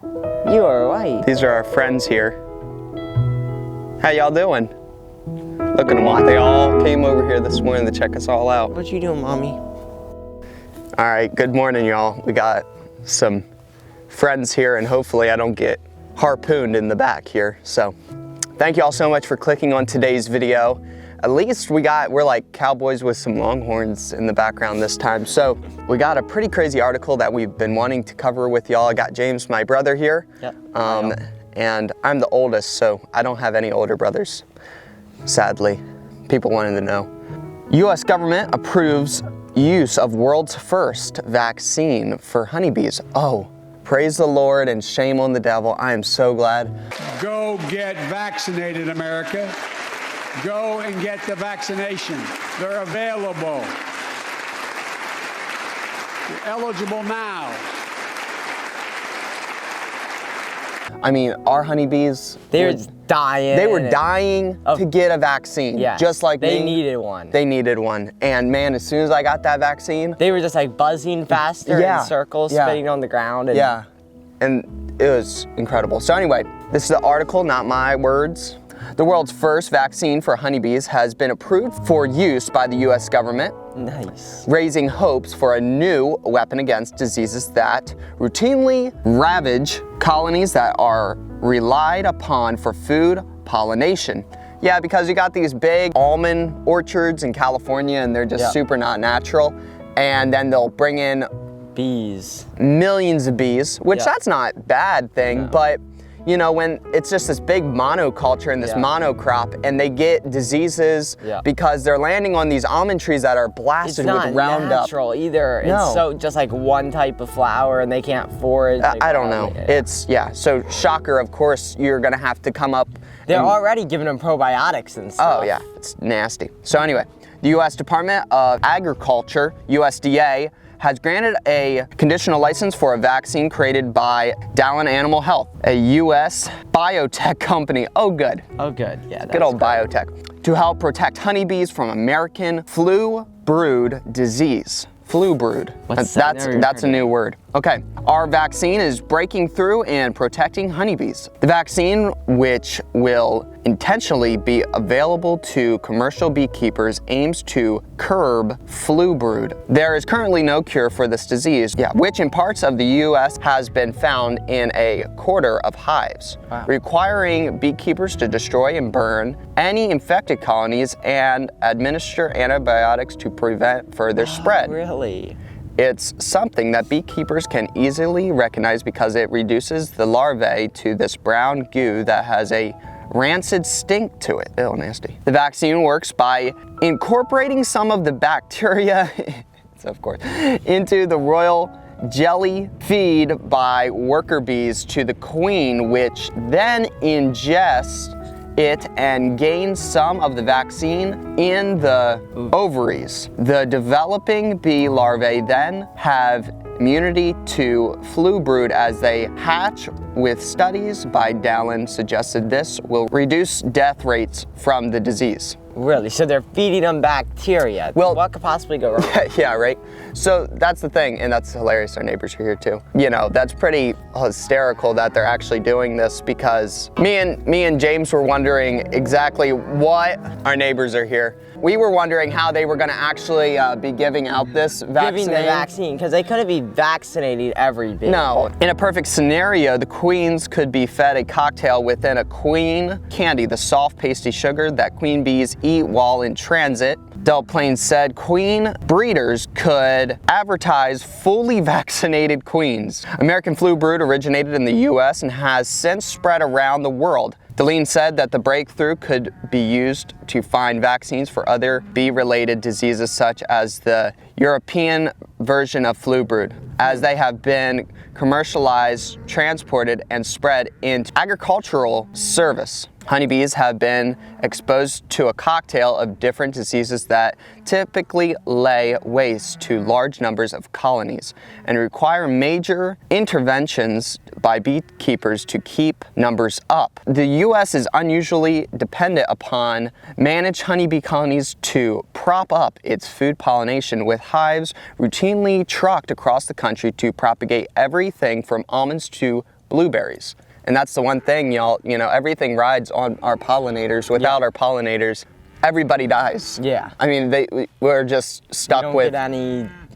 You are right. These are our friends here. How y'all doing? Look at them all. They all came over here this morning to check us all out. What you doing, Mommy? All right, good morning, y'all. We got some friends here, and hopefully I don't get harpooned in the back here. So thank you all so much for clicking on today's video. At least we're like cowboys with some longhorns in the background this time. So we got a pretty crazy article that we've been wanting to cover with y'all. I got James, my brother, here. Yep. And I'm the oldest, so I don't have any older brothers, sadly. People wanted to know. U.S. government approves use of world's first vaccine for honeybees. Oh, praise the Lord and shame on the devil. I am so glad. Go get vaccinated, America. Go and get the vaccination. They're available. You're eligible now. I mean, our honeybees, They were dying. They were dying to get a vaccine, just like they me. needed one. They needed one. And man, as soon as I got that vaccine, They were just like buzzing faster in circles, spinning on the ground. And and it was incredible. So anyway, this is the article, not my words. The world's first vaccine for honeybees has been approved for use by the U.S. government. Nice. Raising hopes for a new weapon against diseases that routinely ravage colonies that are relied upon for food pollination. Yeah, because you got these big almond orchards in California and they're just super not natural. And then they'll bring in bees. Millions of bees, which that's not a bad thing, but you know, when it's just this big monoculture and this monocrop and they get diseases because they're landing on these almond trees that are blasted with Roundup. It's not natural either. No. It's so just like one type of flower and they can't forage. I don't know. It's, so shocker, of course, you're gonna have to come up. They're already giving them probiotics and stuff. Oh yeah, it's nasty. So anyway, the U.S. Department of Agriculture, USDA, has granted a conditional license for a vaccine created by Dallin Animal Health, a U.S. biotech company. Oh, good. Oh, good. Yeah. Good old biotech. To help protect honeybees from American flu brood disease. Flu brood. That's a new word. Okay, our vaccine is breaking through and protecting honeybees. The vaccine, which will intentionally be available to commercial beekeepers, aims to curb flu brood. There is currently no cure for this disease, which in parts of the U.S. has been found in a quarter of hives, requiring beekeepers to destroy and burn any infected colonies and administer antibiotics to prevent further spread. Really? It's something that beekeepers can easily recognize because it reduces the larvae to this brown goo that has a rancid stink to it. Ew, nasty. The vaccine works by incorporating some of the bacteria, of course, into the royal jelly feed by worker bees to the queen, which then ingests it and gains some of the vaccine in the ovaries. The developing bee larvae then have immunity to flu brood as they hatch, with studies by Dallin suggested this will reduce death rates from the disease. Really? So they're feeding them bacteria. Well, what could possibly go wrong? Yeah, right? So that's the thing, and that's hilarious. Our neighbors are here too. You know, that's pretty hysterical that they're actually doing this, because me and James were wondering exactly what our neighbors are here. We were wondering how they were going to actually be giving out this vaccine. Giving the vaccine, because they couldn't be vaccinating every bee. No. In a perfect scenario, the queens could be fed a cocktail within a queen candy, the soft pasty sugar that queen bees eat while in transit. Del Plain said queen breeders could advertise fully vaccinated queens. American flu brood originated in the U.S. and has since spread around the world. Deline said that the breakthrough could be used to find vaccines for other bee-related diseases such as the European version of flu brood, as they have been commercialized, transported, and spread into agricultural service. Honeybees have been exposed to a cocktail of different diseases that typically lay waste to large numbers of colonies and require major interventions by beekeepers to keep numbers up. The U.S. is unusually dependent upon managed honeybee colonies to prop up its food pollination, with hives routinely trucked across the country to propagate everything from almonds to blueberries. And that's the one thing, y'all, you know, everything rides on our pollinators. Without our pollinators, everybody dies. Yeah. I mean, we're just stuck with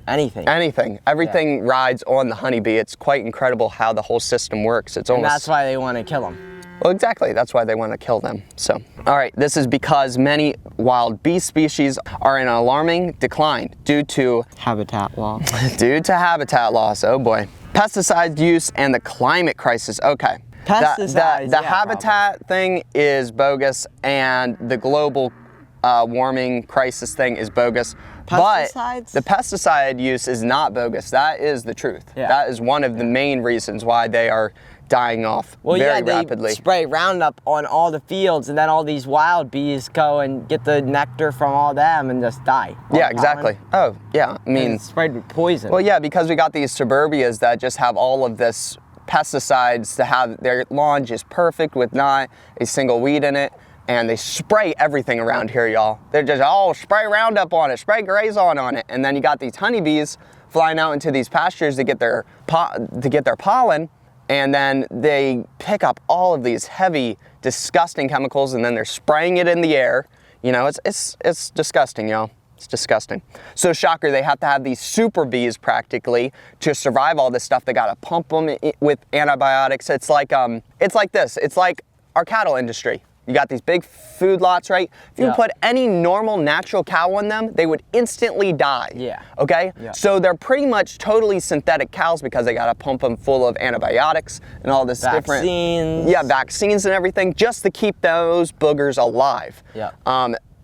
anything. Everything rides on the honeybee. It's quite incredible how the whole system works. It's almost... And that's why they want to kill them. Well, exactly. That's why they want to kill them. So, all right, this is because many wild bee species are in an alarming decline due to habitat loss. Due to habitat loss. Oh boy. Pesticide use and the climate crisis. Okay. Pesticides. The habitat thing is bogus, and the global warming crisis thing is bogus. Pesticides? But the pesticide use is not bogus. That is the truth. Yeah. That is one of the main reasons why they are dying off very rapidly. They spray Roundup on all the fields, and then all these wild bees go and get the nectar from all them and just die. Yeah, exactly. Oh, yeah. I mean, it's sprayed with poison. Well, yeah, because we got these suburbias that just have all of this pesticides to have their lawn just perfect with not a single weed in it. And they spray everything around here, y'all. They're just, oh, spray Roundup on it, spray Grazon on it. And then you got these honeybees flying out into these pastures to get their pollen. And then they pick up all of these heavy, disgusting chemicals, and then they're spraying it in the air. You know, it's disgusting, y'all. It's disgusting. So shocker, they have to have these super bees practically to survive all this stuff. They gotta pump them with antibiotics. It's like this. It's like our cattle industry. You got these big food lots, right? If you put any normal natural cow on them, they would instantly die. Yeah. Okay? Yeah. So they're pretty much totally synthetic cows because they gotta pump them full of antibiotics and all this vaccines. Vaccines and everything just to keep those boogers alive. Yeah.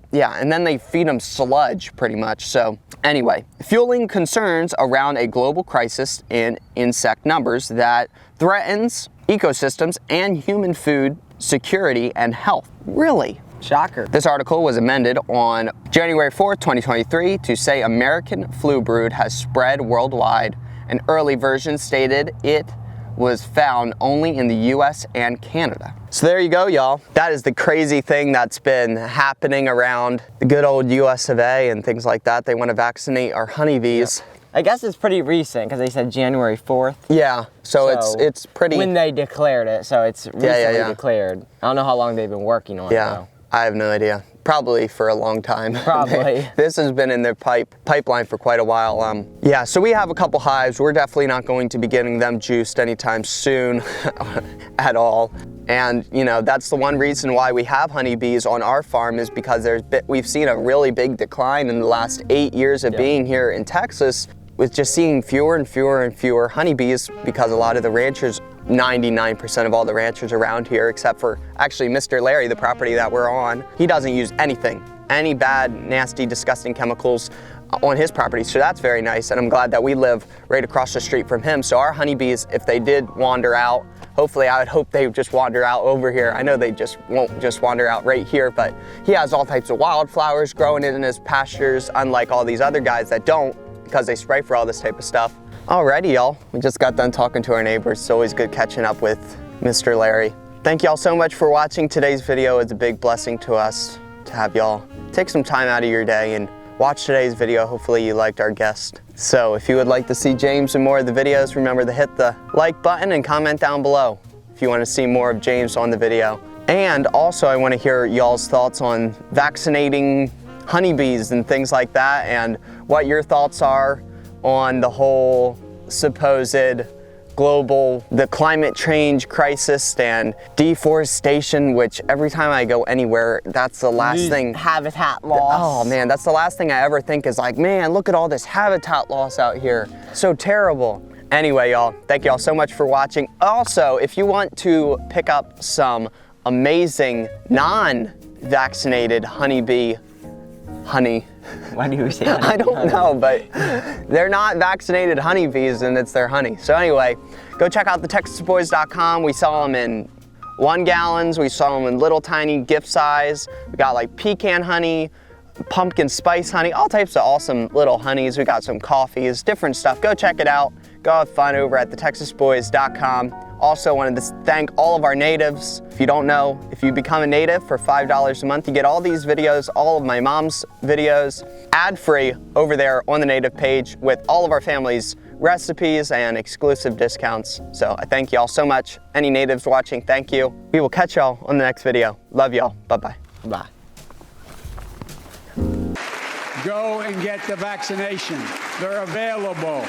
Yeah, and then they feed them sludge pretty much. So anyway, fueling concerns around a global crisis in insect numbers that threatens ecosystems and human food security and health. Really? Shocker. This article was amended on January 4th, 2023 to say American flu brood has spread worldwide. An early version stated it was found only in the US and Canada. So there you go, y'all. That is the crazy thing that's been happening around the good old US of A and things like that. They want to vaccinate our honeybees. Yep. I guess it's pretty recent because they said January 4th. Yeah, so it's pretty... When they declared it, so it's recently declared. I don't know how long they've been working on it, though. I have no idea. Probably for a long time. Probably. This has been in their pipeline for quite a while. Yeah, so we have a couple hives. We're definitely not going to be getting them juiced anytime soon at all. And you know, that's the one reason why we have honeybees on our farm is because we've seen a really big decline in the last 8 years of being here in Texas with just seeing fewer and fewer and fewer honeybees because a lot of the ranchers, 99% of all the ranchers around here, except for actually Mr. Larry, the property that we're on, he doesn't use anything, any bad, nasty, disgusting chemicals on his property. So that's very nice. And I'm glad that we live right across the street from him. So our honeybees, if they did wander out, hopefully I would hope they would just wander out over here. I know they just won't just wander out right here, but he has all types of wildflowers growing in his pastures, unlike all these other guys that don't, because they spray for all this type of stuff. Alrighty, y'all. We just got done talking to our neighbors. It's always good catching up with Mr. Larry. Thank y'all so much for watching today's video. It's a big blessing to us to have y'all take some time out of your day and watch today's video. Hopefully you liked our guest. So if you would like to see James in more of the videos, remember to hit the like button and comment down below if you want to see more of James on the video. And also I want to hear y'all's thoughts on vaccinating honeybees and things like that, and what your thoughts are on the whole supposed the climate change crisis and deforestation, which every time I go anywhere, that's the last thing. Habitat loss. Oh man, that's the last thing I ever think is like, man, look at all this habitat loss out here. So terrible. Anyway, y'all, thank y'all so much for watching. Also, if you want to pick up some amazing non-vaccinated honeybee honey. Why do you say honey? I don't know, but they're not vaccinated honeybees and it's their honey. So anyway, go check out TheTexasBoys.com. We sell them in 1 gallons. We sell them in little tiny gift size. We got like pecan honey, pumpkin spice honey, all types of awesome little honeys. We got some coffees, different stuff. Go check it out. Go have fun over at TheTexasBoys.com. Also wanted to thank all of our natives. If you don't know, if you become a native for $5 a month, you get all these videos, all of my mom's videos, ad-free over there on the native page with all of our family's recipes and exclusive discounts. So I thank y'all so much. Any natives watching, thank you. We will catch y'all on the next video. Love y'all. Bye-bye. Bye. Go and get the vaccination. They're available.